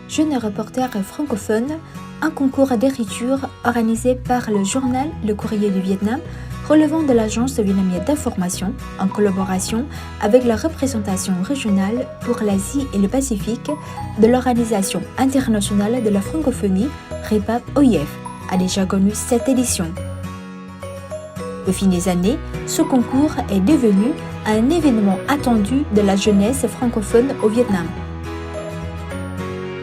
Jeune reporter francophone, un concours d'écriture organisé par le journal Le Courrier du Vietnam, relevant de l'agence vietnamienne d'information, en collaboration avec la représentation régionale pour l'Asie et le Pacifique de l'Organisation internationale de la francophonie, REPAP-OIF, a déjà connu cette édition. Au fil des années, ce concours est devenu un événement attendu de la jeunesse francophone au Vietnam.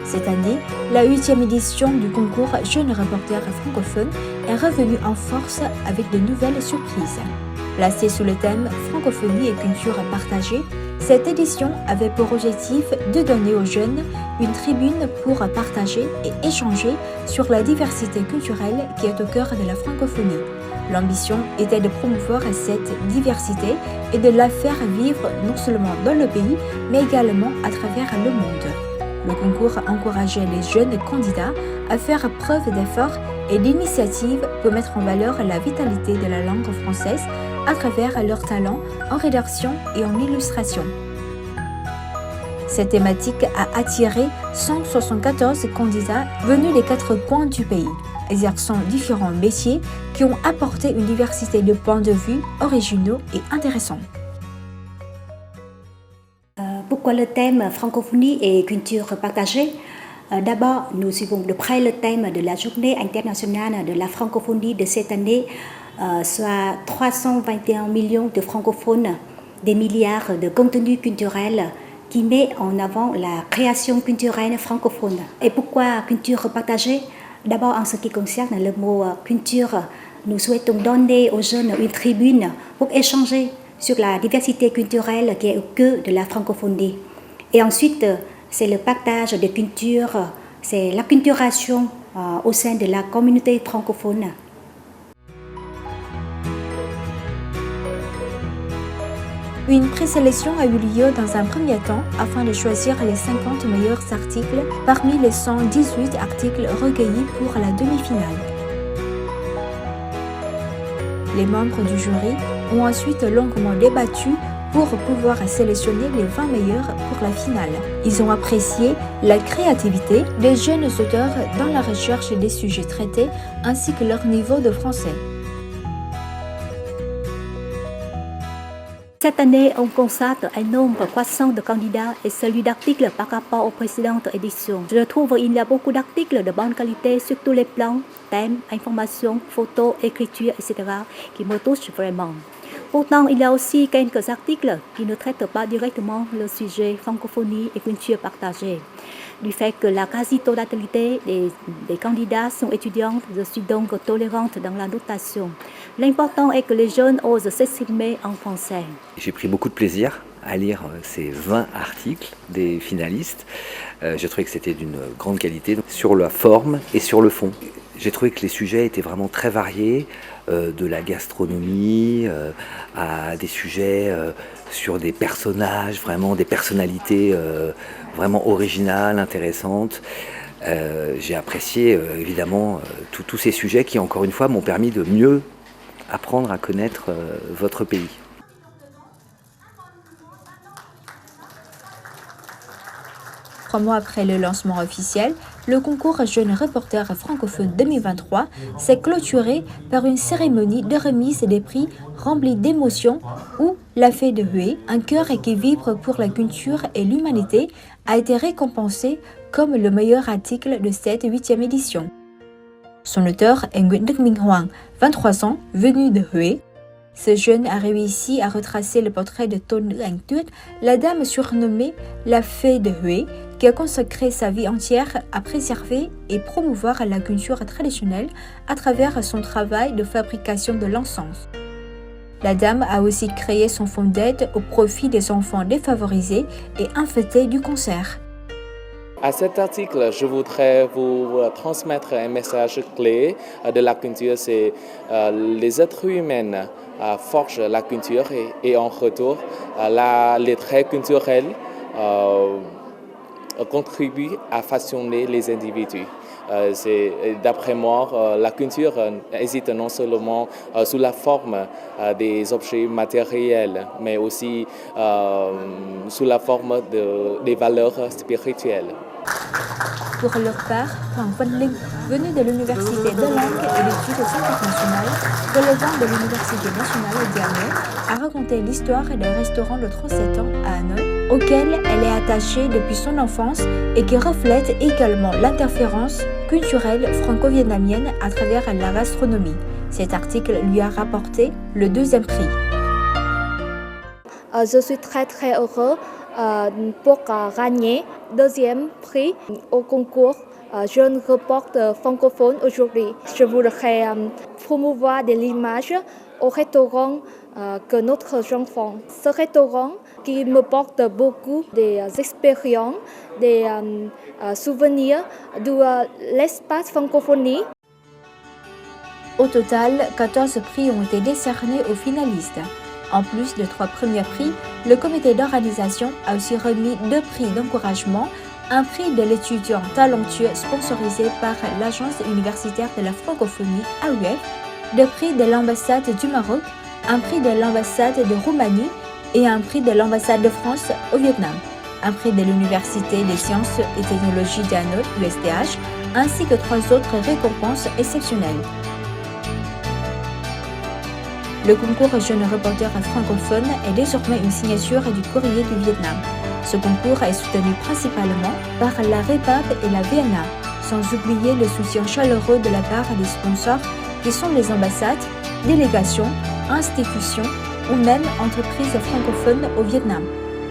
Cette année, la 8e édition du concours Jeune reporter francophone est revenue en force avec de nouvelles surprises. Placée sous le thème Francophonie et culture partagée, cette édition avait pour objectif de donner aux jeunes une tribune pour partager et échanger sur la diversité culturelle qui est au cœur de la francophonie. L'ambition était de promouvoir cette diversité et de la faire vivre non seulement dans le pays, mais également à travers le monde. Le concours encourageait les jeunes candidats à faire preuve d'effort et d'initiative pour mettre en valeur la vitalité de la langue française à travers leur talent en rédaction et en illustration. Cette thématique a attiré 174 candidats venus des 4 coins du pays, exerçant différents métiers qui ont apporté une diversité de points de vue originaux et intéressants. Pourquoi le thème francophonie et culture partagée? D'abord, nous suivons de près le thème de la Journée internationale de la francophonie de cette année, soit 321 millions de francophones, des milliards de contenus culturels qui met en avant la création culturelle francophone. Et pourquoi culture partagée? D'abord, en ce qui concerne le mot culture, nous souhaitons donner aux jeunes une tribune pour échanger sur la diversité culturelle qui est au cœur de la francophonie. Et ensuite, c'est le partage de cultures, c'est l'acculturation au sein de la communauté francophone. Une présélection a eu lieu dans un premier temps afin de choisir les 50 meilleurs articles parmi les 118 articles recueillis pour la demi-finale. Les membres du jury ont ensuite longuement débattu pour pouvoir sélectionner les 20 meilleurs pour la finale. Ils ont apprécié la créativité des jeunes auteurs dans la recherche des sujets traités ainsi que leur niveau de français. Cette année, on constate un nombre croissant de candidats et celui d'articles par rapport aux précédentes éditions. Je trouve qu'il y a beaucoup d'articles de bonne qualité sur tous les plans, thèmes, informations, photos, écriture, etc. qui me touchent vraiment. Pourtant, il y a aussi quelques articles qui ne traitent pas directement le sujet francophonie et culture partagée. Du fait que la quasi-totalité des candidats sont étudiantes, je suis donc tolérante dans la notation. L'important est que les jeunes osent s'exprimer en français. J'ai pris beaucoup de plaisir à lire ces 20 articles des finalistes. J'ai trouvé que c'était d'une grande qualité sur la forme et sur le fond. J'ai trouvé que les sujets étaient vraiment très variés, de la gastronomie à des sujets sur des personnages, vraiment des personnalités vraiment originales, intéressantes. J'ai apprécié évidemment tous ces sujets qui, encore une fois, m'ont permis de mieux apprendre à connaître votre pays. Trois mois après le lancement officiel, le concours Jeune reporter francophone 2023 s'est clôturé par une cérémonie de remise des prix remplie d'émotions où la fée de Huế, un cœur qui vibre pour la culture et l'humanité, a été récompensée comme le meilleur article de cette 8e édition. Son auteur est Nguyễn Đức Minh Hoàng, 23 ans, venu de Huế. Ce jeune a réussi à retracer le portrait de Tôn Nữ Ánh Tuyết, la dame surnommée la fée de Huế, qui a consacré sa vie entière à préserver et promouvoir la culture traditionnelle à travers son travail de fabrication de l'encens. La dame a aussi créé son fonds d'aide au profit des enfants défavorisés et infectés du cancer. À cet article, je voudrais vous transmettre un message clé de la culture, c'est les êtres humains forgent la culture et en retour, les traits culturels contribuent à façonner les individus. D'après moi, la culture existe non seulement sous la forme des objets matériels, mais aussi sous la forme des valeurs spirituelles. Pour leur part, Hoàng Văn Linh, venu de l'Université de langue et d'études internationales, relevant de l'Université nationale d'Hanoï, a raconté l'histoire d'un restaurant de 37 ans à Hanoï, auquel elle est attachée depuis son enfance et qui reflète également l'interférence culturelle franco-vietnamienne à travers la gastronomie. Cet article lui a rapporté le 2e prix. Je suis très heureux pour gagner 2e prix au concours Jeune reporter francophone aujourd'hui. Je voudrais promouvoir de l'image au restaurant que notre enfant. Ce restaurant qui me porte beaucoup d'expériences, des souvenirs de l'espace francophonie. Au total, 14 prix ont été décernés aux finalistes. En plus de 3 premiers prix, le comité d'organisation a aussi remis 2 prix d'encouragement, un prix de l'étudiant talentueux sponsorisé par l'Agence universitaire de la francophonie AUF, 2 prix de l'ambassade du Maroc, un prix de l'ambassade de Roumanie et un prix de l'ambassade de France au Vietnam, un prix de l'Université des sciences et technologies d'Hanoï, USTH, ainsi que 3 autres récompenses exceptionnelles. Le concours Jeune reporter francophone est désormais une signature du Courrier du Vietnam. Ce concours est soutenu principalement par la REPAP et la VNA, sans oublier le soutien chaleureux de la part des sponsors qui sont les ambassades, délégations, institutions ou même entreprises francophones au Vietnam.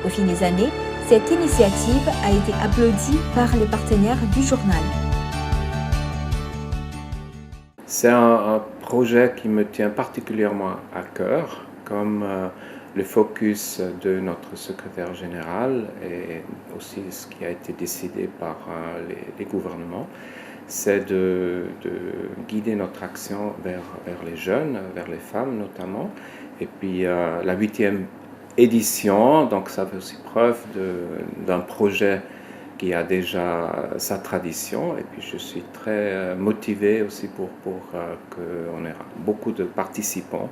Au fil des années, cette initiative a été applaudie par les partenaires du journal. C'est un projet qui me tient particulièrement à cœur, comme le focus de notre secrétaire général et aussi ce qui a été décidé par les gouvernements, c'est de guider notre action vers les jeunes, vers les femmes notamment. Et puis la 8e édition, donc ça fait aussi preuve d'un projet qui a déjà sa tradition, et puis je suis très motivé aussi pour qu'on ait beaucoup de participants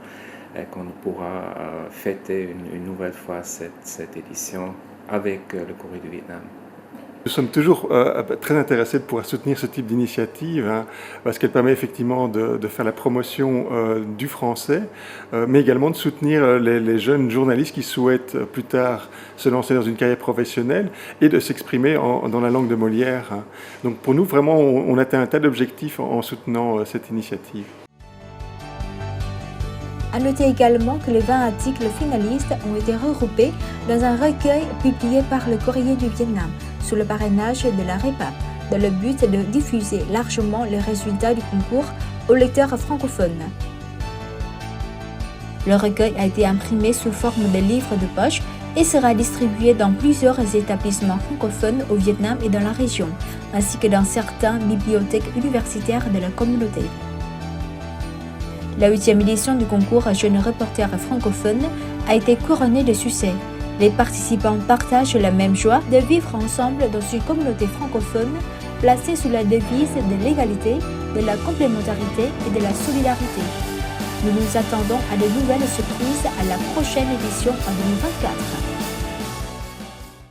et qu'on pourra fêter une nouvelle fois cette édition avec le Courrier du Vietnam. Nous sommes toujours très intéressés de pouvoir soutenir ce type d'initiative, parce qu'elle permet effectivement de faire la promotion du français, mais également de soutenir les jeunes journalistes qui souhaitent plus tard se lancer dans une carrière professionnelle et de s'exprimer dans la langue de Molière. Donc pour nous, vraiment, on atteint un tas d'objectifs en soutenant cette initiative. À noter également que les 20 articles finalistes ont été regroupés dans un recueil publié par le Courrier du Vietnam, sous le parrainage de la REPAP, dans le but de diffuser largement les résultats du concours aux lecteurs francophones. Le recueil a été imprimé sous forme de livre de poche et sera distribué dans plusieurs établissements francophones au Vietnam et dans la région, ainsi que dans certaines bibliothèques universitaires de la communauté. La 8e édition du concours Jeune reporter francophone a été couronnée de succès. Les participants partagent la même joie de vivre ensemble dans une communauté francophone placée sous la devise de l'égalité, de la complémentarité et de la solidarité. Nous nous attendons à de nouvelles surprises à la prochaine édition en 2024.